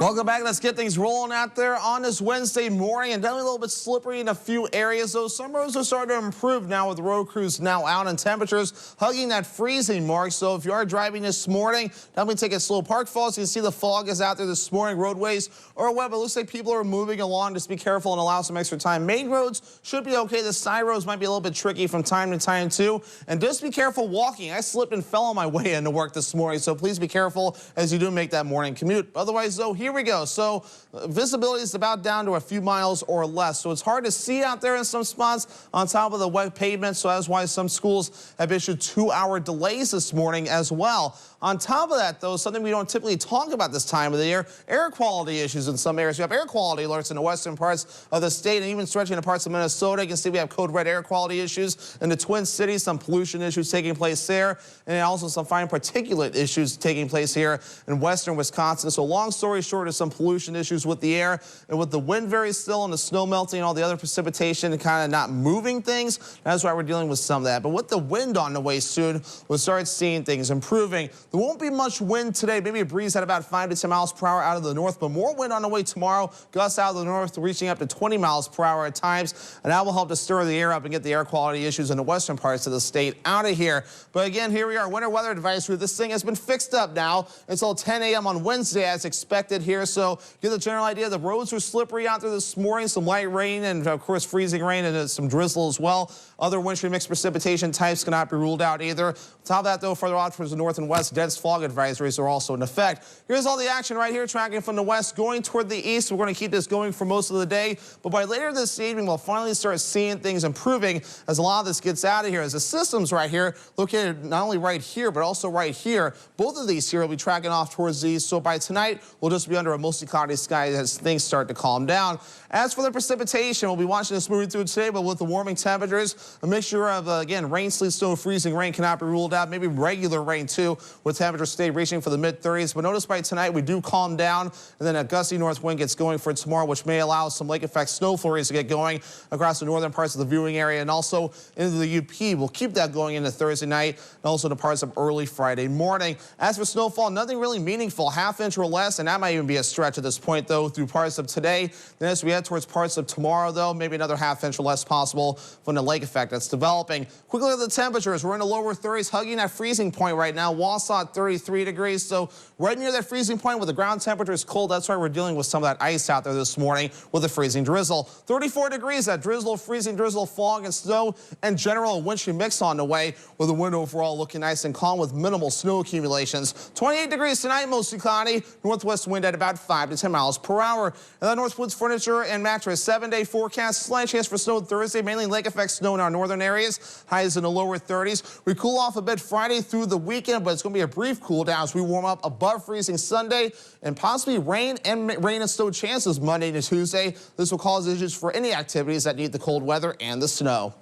Welcome back. Let's get things rolling out there on this Wednesday morning, and definitely a little bit slippery in a few areas, though. Some roads are starting to improve now with road crews now out and temperatures hugging that freezing mark. So if you are driving this morning, definitely take it slow. Park Falls, you can see the fog is out there this morning. Roadways are wet, but it looks like people are moving along. Just be careful and allow some extra time. Main roads should be okay. The side roads might be a little bit tricky from time to time, too. And just be careful walking. I slipped and fell on my way into work this morning, so please be careful as you do make that morning commute. Otherwise, though, here we go. So visibility is about down to a few miles or less, so it's hard to see out there in some spots on top of the wet pavement. So that's why some schools have issued 2-hour delays this morning as well. On top of that, though, something we don't typically talk about this time of the year, air quality issues in some areas. We have air quality alerts in the western parts of the state and even stretching to parts of Minnesota. You can see we have code red air quality issues in the Twin Cities, some pollution issues taking place there, and also some fine particulate issues taking place here in western Wisconsin. So long story short, is some pollution issues with the air, and with the wind very still and the snow melting and all the other precipitation and kind of not moving things, that's why we're dealing with some of that. But with the wind on the way soon, we'll start seeing things improving. There won't be much wind today, maybe a breeze at about 5 to 10 miles per hour out of the north, but more wind on the way tomorrow. Gusts out of the north reaching up to 20 miles per hour at times, and that will help to stir the air up and get the air quality issues in the western parts of the state out of here. But again, here we are, winter weather advisory. This thing has been fixed up now until 10 a.m. on Wednesday as expected here. So get the general idea. The roads were slippery out there this morning, some light rain and of course freezing rain and some drizzle as well. Other wintry mixed precipitation types cannot be ruled out either. On top of that, though, further out towards the north and west, dense fog advisories are also in effect. Here's all the action right here, tracking from the west going toward the east. We're going to keep this going for most of the day, but by later this evening, we'll finally start seeing things improving as a lot of this gets out of here. As the systems right here, located not only right here, but also right here, both of these here will be tracking off towards the east. So by tonight, we'll just be under a mostly cloudy sky as things start to calm down. As for the precipitation, we'll be watching this moving through today, but with the warming temperatures, a mixture of, again, rain, sleet, snow, freezing rain cannot be ruled out. Maybe regular rain, too, with temperatures stay reaching for the mid-30s. But notice by tonight, we do calm down, and then a gusty north wind gets going for tomorrow, which may allow some lake effect snow flurries to get going across the northern parts of the viewing area and also into the UP. We'll keep that going into Thursday night and also to parts of early Friday morning. As for snowfall, nothing really meaningful, half-inch or less, and that might even be a stretch at this point, though, through parts of today. Then as we head towards parts of tomorrow, though, maybe another half-inch or less possible from the lake effect that's developing. Quickly at the temperatures, we're in the lower 30s, hugging that freezing point right now. Wausau at 33 degrees, so right near that freezing point where the ground temperature is cold. That's why we're dealing with some of that ice out there this morning with a freezing drizzle. 34 degrees, that drizzle, freezing drizzle, fog and snow, and general wintry mix on the way, with the wind overall looking nice and calm with minimal snow accumulations. 28 degrees tonight, mostly cloudy. Northwest wind at about 5 to 10 miles per hour. And the Northwoods Furniture and Mattress 7-day forecast. Slight chance for snow Thursday, mainly lake effect snow in our northern areas. Highs in the lower 30s. We cool off a bit Friday through the weekend, but it's going to be a brief cool down as we warm up above freezing Sunday, and possibly rain and snow chances Monday to Tuesday. This will cause issues for any activities that need the cold weather and the snow.